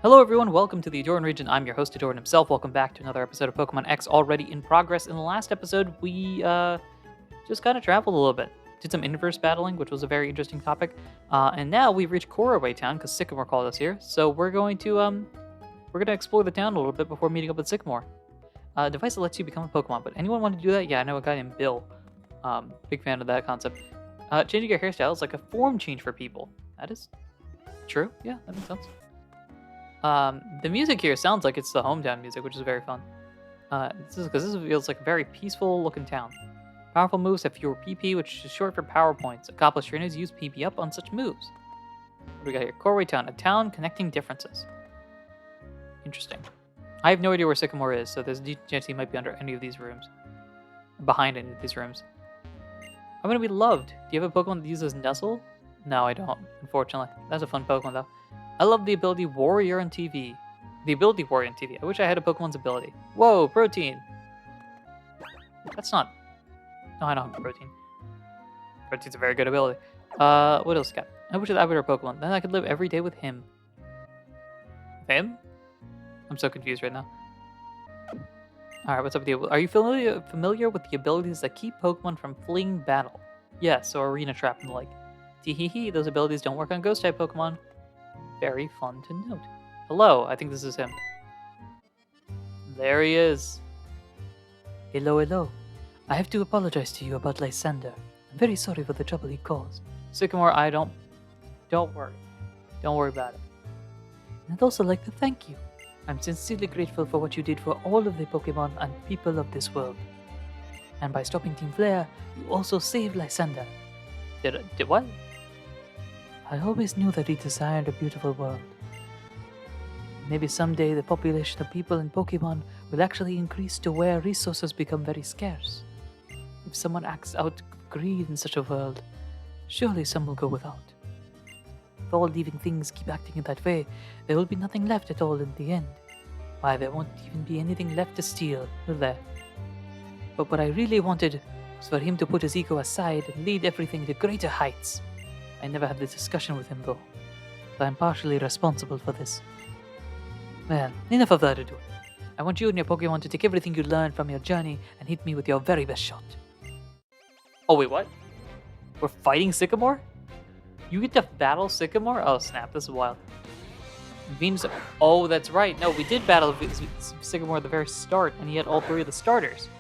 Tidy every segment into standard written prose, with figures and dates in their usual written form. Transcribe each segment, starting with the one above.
Hello everyone, welcome to the Ahdurin region. I'm your host, Ahdurin himself. Welcome back to another episode of Pokemon X already in progress. In the last episode, we just kind of traveled a little bit. Did some inverse battling, which was a very interesting topic. And now we've reached Koraway Town, because Sycamore called us here. So we're going to explore the town a little bit before meeting up with Sycamore. Device that lets you become a Pokemon, but anyone want to do that? Yeah, I know a guy named Bill. Big fan of that concept. Changing your hairstyle is like a form change for people. That is true. Yeah, that makes sense. The music here sounds like it's the hometown music, which is very fun. This is because this feels like a very peaceful looking town. Powerful moves have fewer PP, which is short for power points. Accomplished trainers use PP up on such moves. What do we got here? Koraway Town, a town connecting differences. Interesting. I have no idea where Sycamore is, so there's a chance he might be under any of these rooms. Behind any of these rooms. I'm gonna be loved. Do you have a Pokemon that uses Nestle? No, I don't, unfortunately. That's a fun Pokemon though. I love the ability Warrior on TV. The ability Warrior on TV. I wish I had a Pokemon's ability. Whoa, Protein. That's not... No, I don't have Protein. Protein's a very good ability. What else got? I wish I had a Pokemon. Then I could live every day with him. Him? I'm so confused right now. Alright, what's up with you? Are you familiar with the abilities that keep Pokemon from fleeing battle? Yes, so Arena Trap and the like. Teehee, those abilities don't work on Ghost-type Pokemon. Very fun to note. Hello, I think this is him. There he is. Hello, hello. I have to apologize to you about Lysander. I'm very sorry for the trouble he caused. Sycamore, don't worry. Don't worry about it. And I'd also like to thank you. I'm sincerely grateful for what you did for all of the Pokemon and people of this world. And by stopping Team Flare, you also saved Lysander. Did what? I always knew that he desired a beautiful world. Maybe someday the population of people and Pokemon will actually increase to where resources become very scarce. If someone acts out of greed in such a world, surely some will go without. If all living things keep acting in that way, there will be nothing left at all in the end. Why, there won't even be anything left to steal, will there? But what I really wanted was for him to put his ego aside and lead everything to greater heights. I never had this discussion with him though, but I'm partially responsible for this. Well, enough of that ado. I want you and your Pokemon to take everything you learned from your journey and hit me with your very best shot. Oh wait, what? We're fighting Sycamore? You get to battle Sycamore? Oh snap, this is wild. Venus... Oh, that's right. No, we did battle Sycamore at the very start, and he had all three of the starters.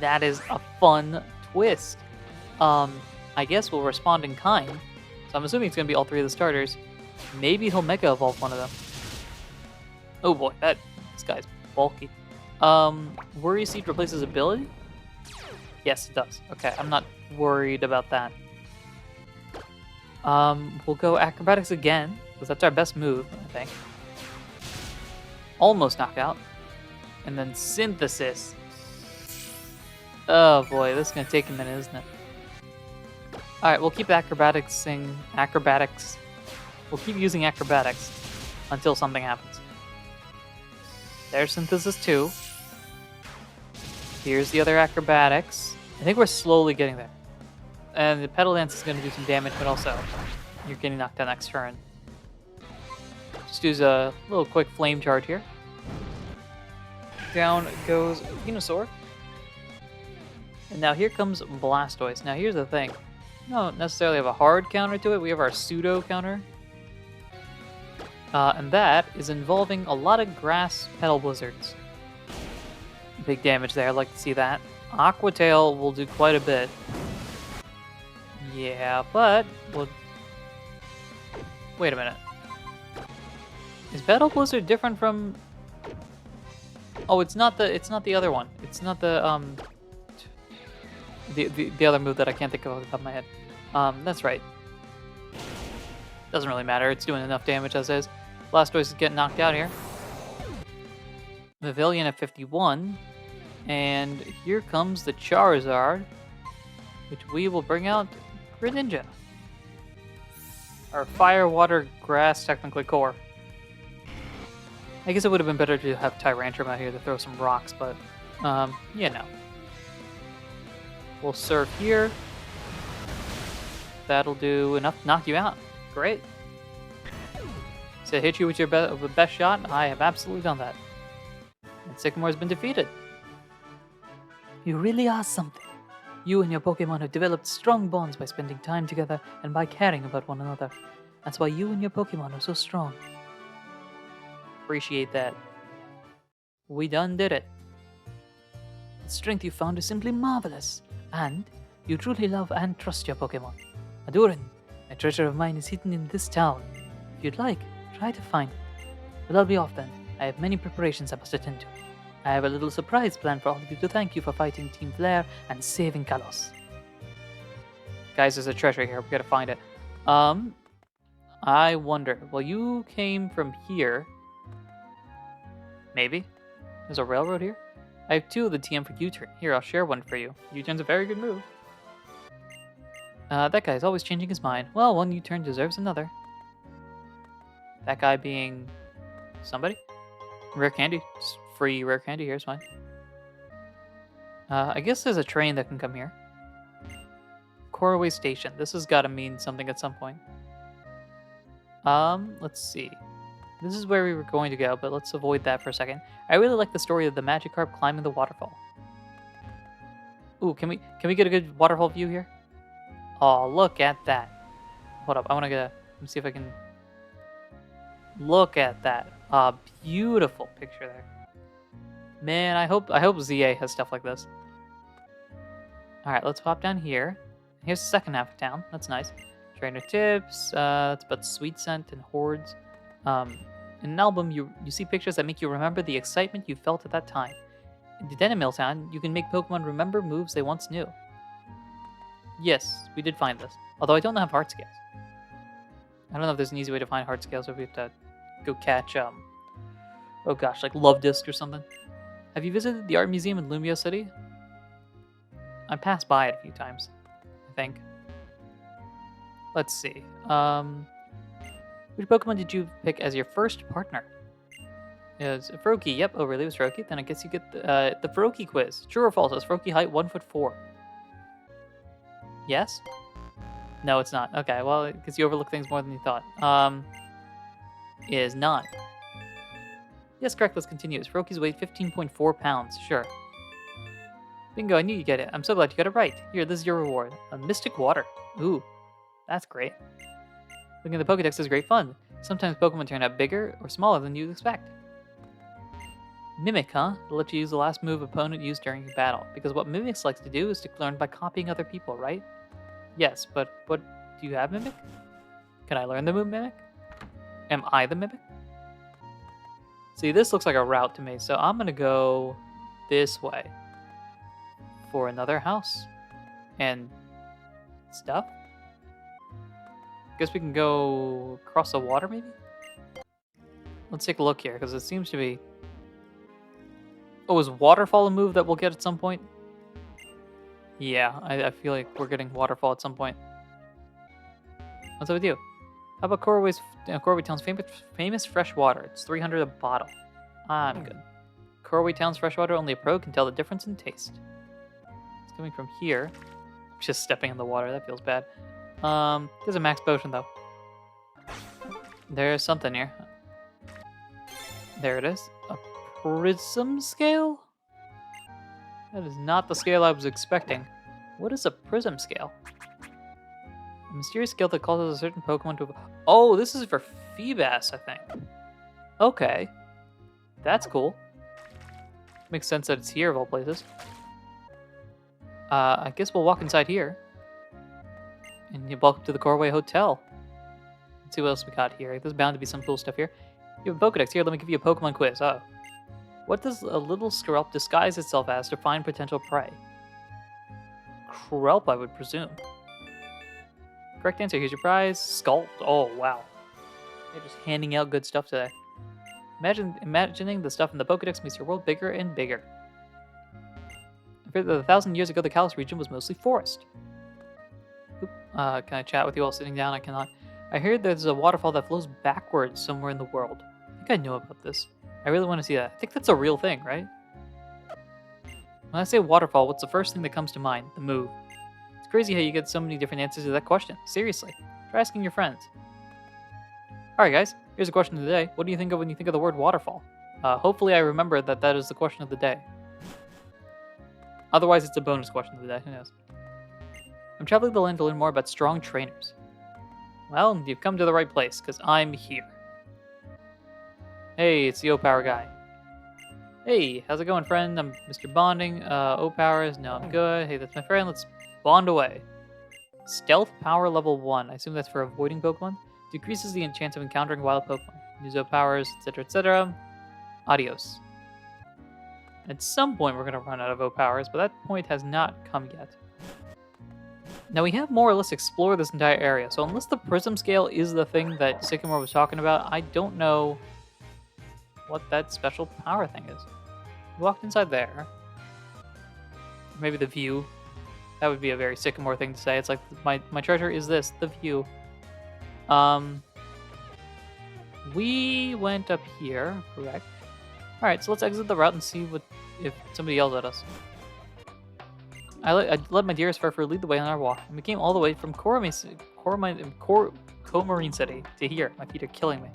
That is a fun twist. I guess we'll respond in kind. So I'm assuming it's going to be all three of the starters. Maybe he'll Mega Evolve one of them. Oh boy, this guy's bulky. Worry Seed replaces ability? Yes, it does. Okay, I'm not worried about that. We'll go Acrobatics again, because that's our best move, I think. Almost Knockout. And then Synthesis. Oh boy, this is going to take a minute, isn't it? Alright, we'll keep acrobatics. We'll keep using acrobatics until something happens. There's Synthesis 2. Here's the other acrobatics. I think we're slowly getting there. And the Petal Dance is going to do some damage, but also you're getting knocked out next turn. Just use a little quick flame charge here. Down goes Venusaur. And now here comes Blastoise. Now here's the thing. We don't necessarily have a hard counter to it. We have our pseudo counter. And that is involving a lot of grass Petal Blizzards. Big damage there. I'd like to see that. Aqua Tail will do quite a bit. Yeah, but we'll... Wait a minute. Is Petal Blizzard different from... Oh, it's not the other one. It's not the the other move that I can't think of off the top of my head. That's right. Doesn't really matter. It's doing enough damage as is. Blastoise is getting knocked out here. Pavilion at 51. And here comes the Charizard, which we will bring out Greninja. Our Fire, Water, Grass, technically core. I guess it would have been better to have Tyrantrum out here to throw some rocks, but, yeah, no. We'll Surf here. That'll do enough to knock you out. Great. To hit you with your best shot, I have absolutely done that. And Sycamore has been defeated. You really are something. You and your Pokemon have developed strong bonds by spending time together and by caring about one another. That's why you and your Pokemon are so strong. Appreciate that. We done did it. The strength you found is simply marvelous. And you truly love and trust your Pokemon. Ahdurin, a treasure of mine is hidden in this town. If you'd like, try to find it. But I'll be off then. I have many preparations I must attend to. I have a little surprise planned for all of you to thank you for fighting Team Flare and saving Kalos. Guys, there's a treasure here. We gotta find it. I wonder. Well, you came from here. Maybe. There's a railroad here. I have 2 of the TM for U-turn. Here, I'll share one for you. U-turn's a very good move. That guy's always changing his mind. Well, one U-turn deserves another. That guy being somebody? Rare candy. Just free rare candy here is fine. I guess there's a train that can come here. Corway Station. This has got to mean something at some point. Let's see. This is where we were going to go, but let's avoid that for a second. I really like the story of the Magikarp climbing the waterfall. Ooh, can we get a good waterfall view here? Oh, look at that. Hold up, I want to let me see if I can look at that. Beautiful picture there. Man, I hope ZA has stuff like this. All right, let's pop down here. Here's the second half of town. That's nice. Trainer tips. That's about sweet scent and hordes. In an album, you see pictures that make you remember the excitement you felt at that time. In Denimil Town, you can make Pokemon remember moves they once knew. Yes, we did find this. Although I don't have heart scales. I don't know if there's an easy way to find heart scales, or we have to go catch oh gosh, like Love Disc or something. Have you visited the art museum in Lumio City? I passed by it a few times, I think. Let's see. Which Pokemon did you pick as your first partner? It was Froakie. Yep. Oh, really? It was Froakie? Then I guess you get the Froakie quiz. True or false? Is Froakie height 1'4"? Yes? No, it's not. Okay, well, because you overlook things more than you thought. It is not. Yes, correct. Let's continue. Is Froakie's weight 15.4 pounds? Sure. Bingo, I knew you'd get it. I'm so glad you got it right. Here, this is your reward. A Mystic Water. Ooh, that's great. Looking at the Pokedex is great fun. Sometimes Pokemon turn out bigger or smaller than you'd expect. Mimic, huh? It'll let you use the last move opponent used during a battle. Because what Mimics likes to do is to learn by copying other people, right? Yes, but what do you have Mimic? Can I learn the move Mimic? Am I the Mimic? See, this looks like a route to me, so I'm gonna go this way for another house and stuff. Guess we can go across the water, maybe? Let's take a look here, because it seems to be... Oh, is Waterfall a move that we'll get at some point? Yeah, I feel like we're getting Waterfall at some point. What's up with you? How about Corway Town's famous fresh water? It's 300 a bottle. I'm good. Corway Town's fresh water, only a pro can tell the difference in taste. It's coming from here. I'm just stepping in the water, that feels bad. There's a max potion though. There's something here. There it is. A prism scale? That is not the scale I was expecting. What is a prism scale? A mysterious skill that causes a certain Pokemon to... Oh, this is for Feebas, I think. Okay. That's cool. Makes sense that it's here of all places. I guess we'll walk inside here. And you walk up to the Corway Hotel. Let's see what else we got here. There's bound to be some cool stuff here. You have a Pokedex. Here, let me give you a Pokemon quiz. Oh. What does a little Skrelp disguise itself as to find potential prey? Krelp, I would presume. Correct answer. Here's your prize. Sculpt. Oh, wow. They're just handing out good stuff today. Imagining the stuff in the Pokedex makes your world bigger and bigger. I fear that 1,000 years ago, the Kalos region was mostly forest. Oop. Can I chat with you while sitting down? I cannot. I heard there's a waterfall that flows backwards somewhere in the world. I think I know about this. I really want to see that. I think that's a real thing, right? When I say waterfall, what's the first thing that comes to mind? The move. It's crazy how you get so many different answers to that question. Seriously. Try asking your friends. Alright guys, Here's a question of the day. What do you think of when you think of the word waterfall? Hopefully I remember that that is the question of the day. Otherwise, it's a bonus question of the day. Who knows? I'm traveling the land to learn more about strong trainers. Well, you've come to the right place, because I'm here. Hey, it's the O-Power guy. Hey, how's it going, friend? I'm Mr. Bonding. O-Powers. No, I'm good. Hey, that's my friend. Let's bond away. Stealth power level 1. I assume that's for avoiding Pokemon. Decreases the chance of encountering wild Pokemon. Use O-Powers, etc., etc. Adios. At some point, we're going to run out of O-Powers, but that point has not come yet. Now, we have more or less explored this entire area, so unless the Prism Scale is the thing that Sycamore was talking about, I don't know what that special power thing is. We walked inside there. Maybe the view. That would be a very Sycamore thing to say. It's like, my treasure is this, the view. We went up here, correct? Alright, so let's exit the route and see if somebody yells at us. I let my dearest Farfur lead the way on our walk, and we came all the way from Comarine City to here. My feet are killing me.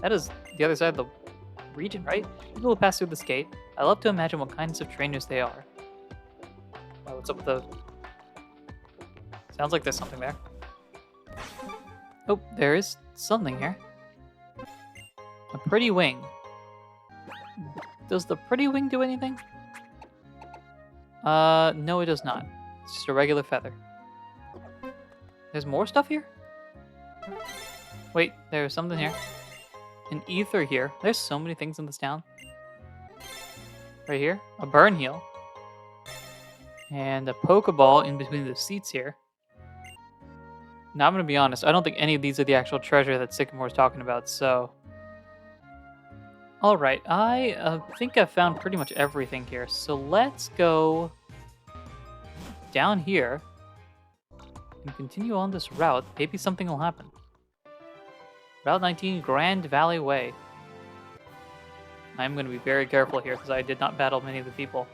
That is the other side of the region, right? People will pass through this gate. I love to imagine what kinds of trainers they are. Oh, what's up with the... Sounds like there's something there. Oh, there is something here. A pretty wing. Does the pretty wing do anything? No, it does not. It's just a regular feather. There's more stuff here? Wait, there's something here. An ether here. There's so many things in this town. Right here. A burn heal. And a Pokeball in between the seats here. Now, I'm going to be honest. I don't think any of these are the actual treasure that Sycamore is talking about, so... Alright, I think I've found pretty much everything here. So let's go down here and continue on this route. Maybe something will happen. Route 19, Grand Valley Way. I'm going to be very careful here because I did not battle many of the people.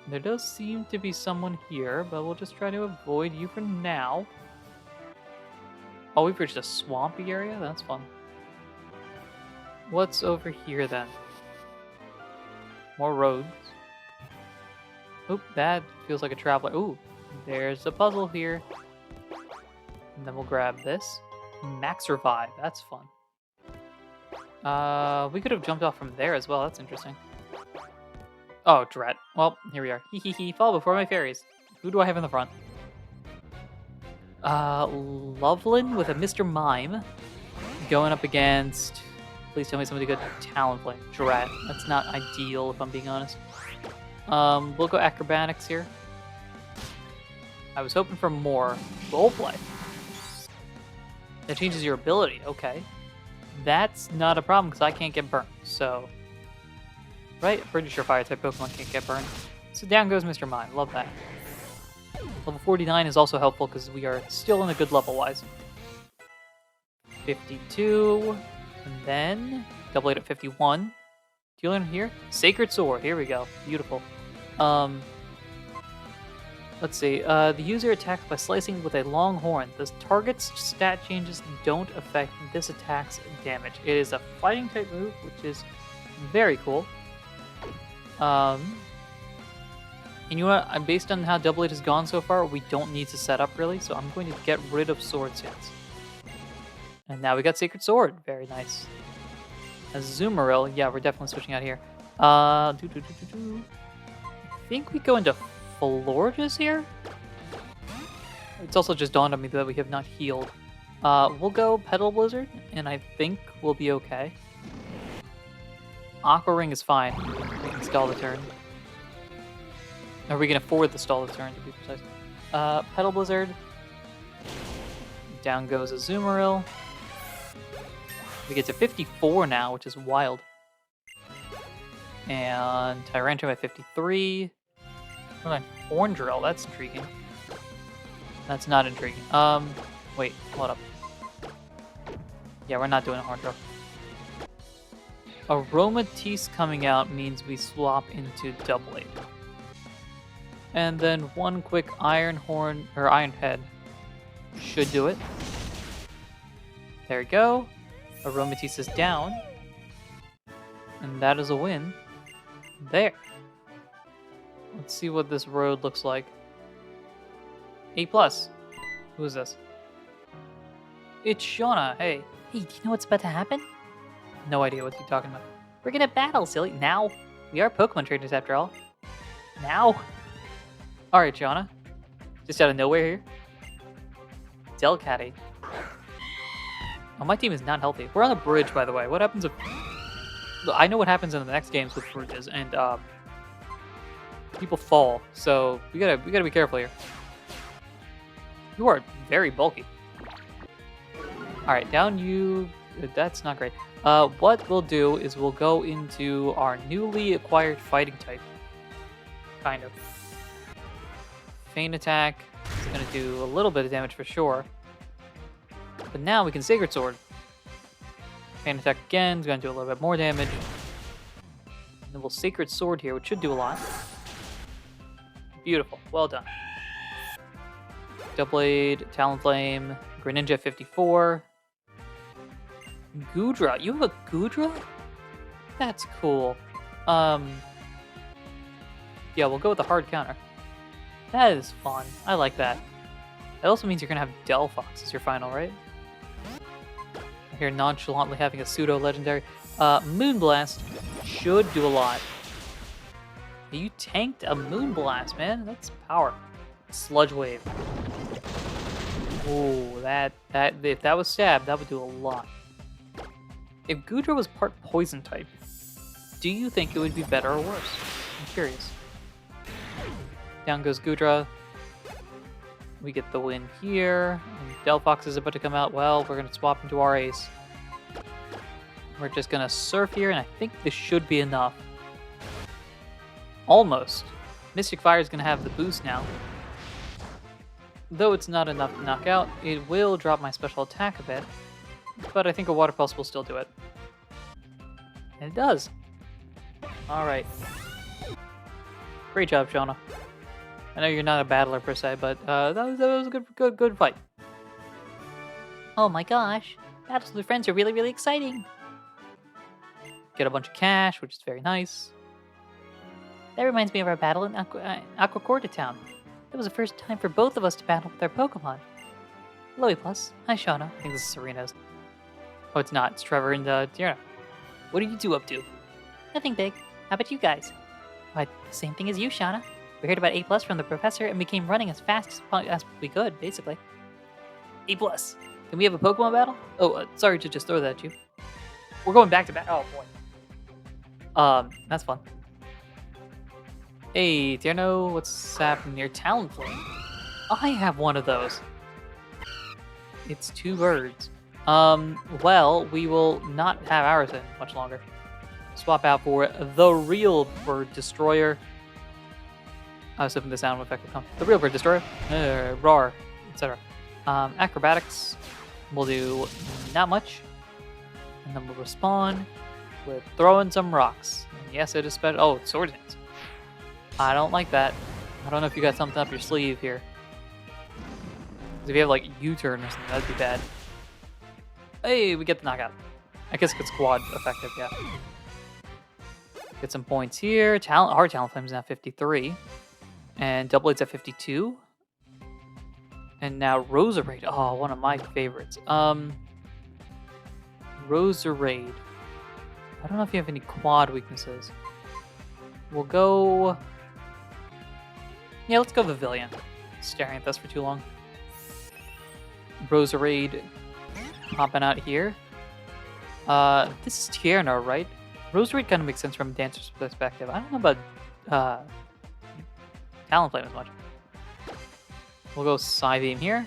There does seem to be someone here, but we'll just try to avoid you for now. Oh, we've reached a swampy area? That's fun. What's over here then? More roads. Oop, that feels like a traveler. Ooh, there's a puzzle here. And then we'll grab this. Max Revive, that's fun. We could have jumped off from there as well, that's interesting. Oh, drat. Well, here we are. Hee hee hee, fall before my fairies. Who do I have in the front? Loveland with a Mr. Mime. Going up against... Please tell me somebody good. Talonflame. Drat. That's not ideal, if I'm being honest. We'll go acrobatics here. I was hoping for more roleplay. That changes your ability. Okay. That's not a problem, because I can't get burned, so... Right? I'm pretty sure Fire-type Pokemon can't get burned. So down goes Mr. Mime. Love that. Level 49 is also helpful, because we are still in a good level-wise. 52... And then, double it at 51. Do you learn here? Sacred Sword. Here we go. Beautiful. Let's see. The user attacks by slicing with a long horn. The target's stat changes don't affect this attack's damage. It is a fighting type move, which is very cool. And you know what? Based on how Double 8 has gone so far, we don't need to set up really, so I'm going to get rid of Sword Sense. And now we got Sacred Sword. Very nice. Azumarill. Yeah, we're definitely switching out here. I think we go into Florges here? It's also just dawned on me that we have not healed. We'll go Petal Blizzard, and I think we'll be okay. Aqua Ring is fine. We can stall the turn. Or we can afford the stall the turn, to be precise. Petal Blizzard. Down goes Azumarill. We get to 54 now, which is wild. And Tyrantrum at 53. Horn Drill, that's intriguing. That's not intriguing. Wait, hold up. Yeah, we're not doing a Horn Drill. Aromatisse coming out means we swap into Double 8. And then one quick Iron Horn, or Iron Head should do it. There we go. Aromatisa's down. And that is a win. There. Let's see what this road looks like. A+. Who is this? It's Shauna. Hey. Hey, do you know what's about to happen? No idea what you're talking about. We're gonna battle, silly. Now. We are Pokemon trainers after all. Now. Alright, Shauna. Just out of nowhere here. Delcatty. Oh, my team is not healthy. We're on a bridge, by the way. What happens if... I know what happens in the next games with bridges, and people fall. So we gotta be careful here. You are very bulky. All right, down you. That's not great. What we'll do is we'll go into our newly acquired fighting type. Kind of. Feint Attack is gonna do a little bit of damage for sure. But now we can Sacred Sword. Feint Attack again is going to do a little bit more damage. And then we'll Sacred Sword here, which should do a lot. Beautiful. Well done. Doublade, Talonflame, Greninja 54. Goodra. You have a Goodra? That's cool. Yeah, we'll go with the hard counter. That is fun. I like that. That also means you're going to have Delphox as your final, right? Here nonchalantly having a pseudo legendary. Moonblast should do a lot. You tanked a Moonblast, man. That's power. Sludge Wave. Ooh, that if that was stabbed, that would do a lot. If Goodra was part poison type, do you think it would be better or worse? I'm curious. Down goes Goodra. We get the win here. And Delphox is about to come out. Well, we're going to swap into our ace. We're just going to surf here, and I think this should be enough. Almost. Mystic Fire is going to have the boost now. Though it's not enough to knock out, it will drop my special attack a bit. But I think a Water Pulse will still do it. And it does. Alright. Great job, Shauna. I know you're not a battler per se, but that was a good fight. Oh my gosh. Battles with friends are really, really exciting. Get a bunch of cash, which is very nice. That reminds me of our battle in Aquacorta Town. That was the first time for both of us to battle with our Pokemon. Hello, A+. Hi, Shauna. I think this is Serena's. Oh, it's not. It's Trevor and Tiana. What do you two up to? Nothing big. How about you guys? Why, the same thing as you, Shauna. We heard about A+ from the professor and we came running as fast as we could, basically. A+. Can we have a Pokemon battle? Oh, sorry to just throw that at you. We're going back to back. Oh, boy. That's fun. Hey, Tierno, what's happening near Talonflame? I have one of those. It's two birds. Well, we will not have ours in much longer. Swap out for the real Bird Destroyer. I was hoping the sound effect would come. The real Bird Destroyer. Roar, etc. Acrobatics. We'll do not much. And then we'll respond with throwing some rocks. And yes, it is special. Oh, it's Sword Dance. I don't like that. I don't know if you got something up your sleeve here. Because if you have like U-turn or something, that'd be bad. Hey, we get the knockout. I guess it's quad effective, yeah. Get some points here. Our Talonflame is now 53. And Doublade's at 52. And now Roserade. Oh, one of my favorites. Roserade. I don't know if you have any quad weaknesses. We'll go... Yeah, let's go Pavilion. Staring at this for too long. Roserade popping out here. This is Tierno, right? Roserade kind of makes sense from a dancer's perspective. I don't know about Talonflame as much. We'll go Psybeam here.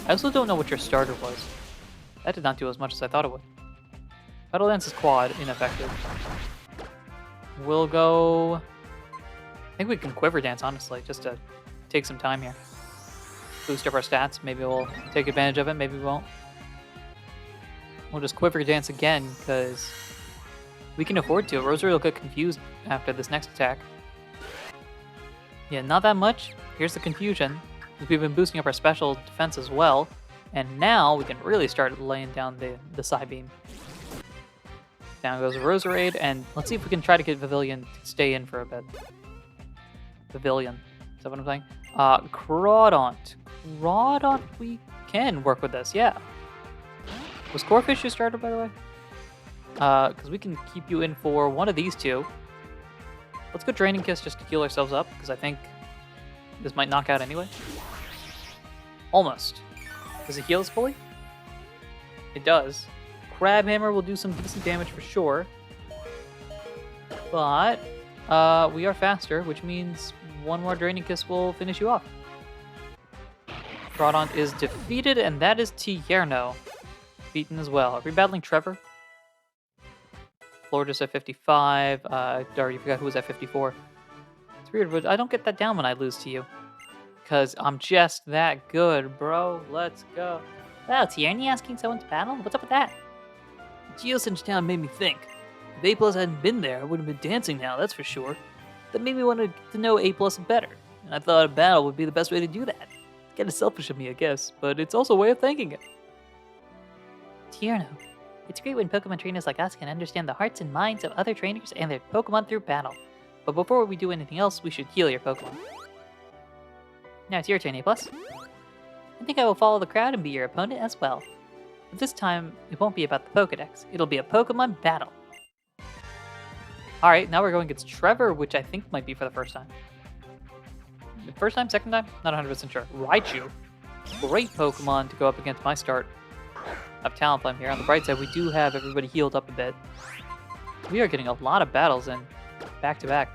I also don't know what your starter was. That did not do as much as I thought it would. Battle Dance is quad, ineffective. We'll go... I think we can Quiver Dance, honestly, just to take some time here. Boost up our stats. Maybe we'll take advantage of it, maybe we won't. We'll just Quiver Dance again, because we can afford to. Rosary will get confused after this next attack. Yeah, not that much. Here's the confusion. We've been boosting up our special defense as well. And now we can really start laying down the side beam. Down goes Roserade, and let's see if we can try to get Pavilion to stay in for a bit. Pavilion. Is that what I'm saying? Crawdaunt. Crawdaunt, we can work with this, yeah. Was Corefish your starter, by the way? Because we can keep you in for one of these two. Let's go Draining Kiss just to heal ourselves up, because I think this might knock out anyway. Almost. Does it heal us fully? It does. Crab Hammer will do some decent damage for sure. But we are faster, which means one more Draining Kiss will finish you off. Crawdaunt is defeated, and that is Tierno. Beaten as well. Are we battling Trevor? Florida's at 55. I already forgot who was at 54. It's weird, but I don't get that down when I lose to you. Because I'm just that good, bro. Let's go. Wow, Tierney asking someone to battle? What's up with that? Geosenge Town made me think. If A+ hadn't been there, I would have been dancing now, that's for sure. That made me want to get to know A+ better, and I thought a battle would be the best way to do that. It's kind of selfish of me, I guess, but it's also a way of thanking it. Tierno. It's great when Pokemon trainers like us can understand the hearts and minds of other trainers and their Pokemon through battle. But before we do anything else, we should heal your Pokemon. Now it's your turn, A+. I think I will follow the crowd and be your opponent as well. But this time, it won't be about the Pokedex. It'll be a Pokemon battle. Alright, now we're going against Trevor, which I think might be for the first time. First time? Second time? Not 100% sure. Raichu. Great Pokemon to go up against my start of Talonflame here. On the bright side, we do have everybody healed up a bit. We are getting a lot of battles in, back to back.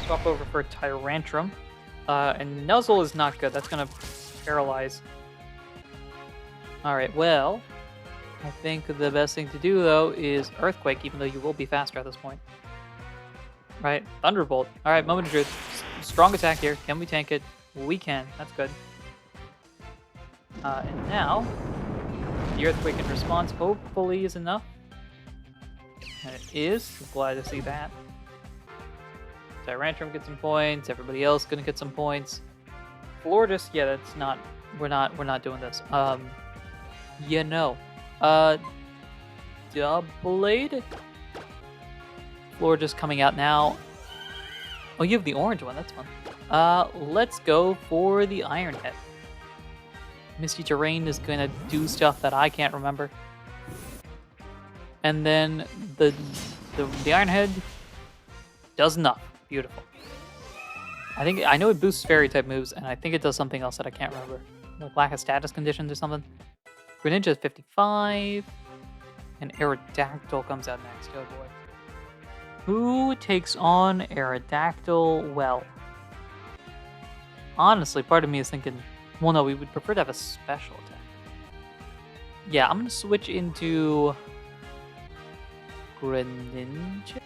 Swap over for Tyrantrum. And Nuzzle is not good. That's going to paralyze. Alright, well, I think the best thing to do, though, is Earthquake, even though you will be faster at this point. Right, Thunderbolt. Alright, Moment of Truth. Strong attack here. Can we tank it? We can. That's good. And now, the Earthquake in response hopefully is enough. And it is. Glad to see that. Tyrantrum gets some points. Everybody else gonna get some points. Floridas, yeah, that's not. We're not doing this. Yeah, no. Doublade. Florida's coming out now. Oh, you have the orange one. That's fun. Let's go for the Iron Head. Misty Terrain is gonna do stuff that I can't remember. And then the Iron Head does enough. Beautiful. I know it boosts fairy type moves, and I think it does something else that I can't remember. Like lack of status conditions or something. Greninja is 55. And Aerodactyl comes out next. Oh boy. Who takes on Aerodactyl? Well, honestly, part of me is thinking, well, no, we would prefer to have a special attack. Yeah, I'm going to switch into Greninja.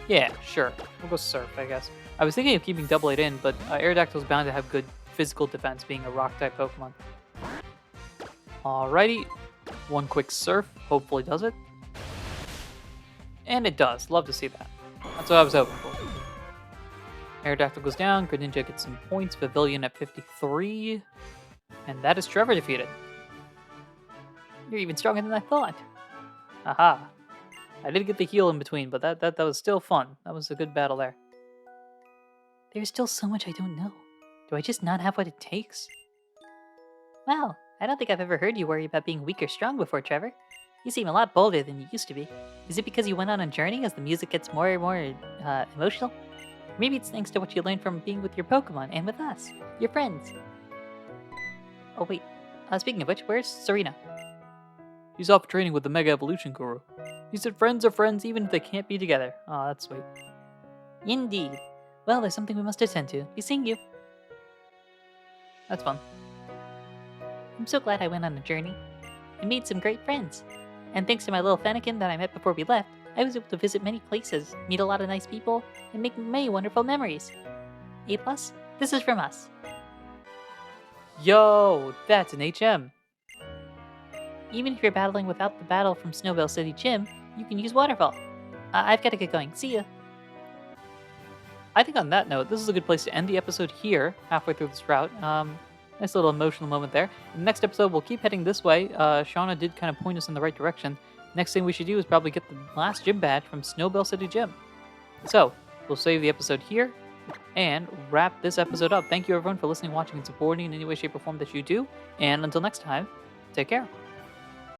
Yeah, sure. We'll go Surf, I guess. I was thinking of keeping Doublade in, but Aerodactyl's bound to have good physical defense, being a Rock-type Pokemon. Alrighty. One quick Surf. Hopefully does it. And it does. Love to see that. That's what I was hoping for. Aerodactyl goes down. Greninja gets some points. Pavilion at 53. And that is Trevor defeated. You're even stronger than I thought. Aha. I did get the heal in between, but that was still fun. That was a good battle there. There's still so much I don't know. Do I just not have what it takes? Wow, I don't think I've ever heard you worry about being weak or strong before, Trevor. You seem a lot bolder than you used to be. Is it because you went on a journey as the music gets more and more emotional? Maybe it's thanks to what you learned from being with your Pokemon and with us, your friends. Oh wait, speaking of which, where's Serena? She's off training with the Mega Evolution Guru. He said friends are friends even if they can't be together. Aw, that's sweet. Indeed. Well, there's something we must attend to. Be seeing you. That's fun. I'm so glad I went on a journey. I made some great friends. And thanks to my little Fennekin that I met before we left, I was able to visit many places, meet a lot of nice people, and make many wonderful memories. A+, this is from us. Yo, that's an HM. Even if you're battling without the battle from Snowbell City Gym, you can use Waterfall. I've got to get going. See ya. I think on that note, this is a good place to end the episode here, halfway through this route. Nice little emotional moment there. In the next episode, we'll keep heading this way. Shauna did kind of point us in the right direction. Next thing we should do is probably get the last gym badge from Snowbell City Gym. So, we'll save the episode here and wrap this episode up. Thank you everyone for listening, watching, and supporting in any way, shape, or form that you do. And until next time, take care.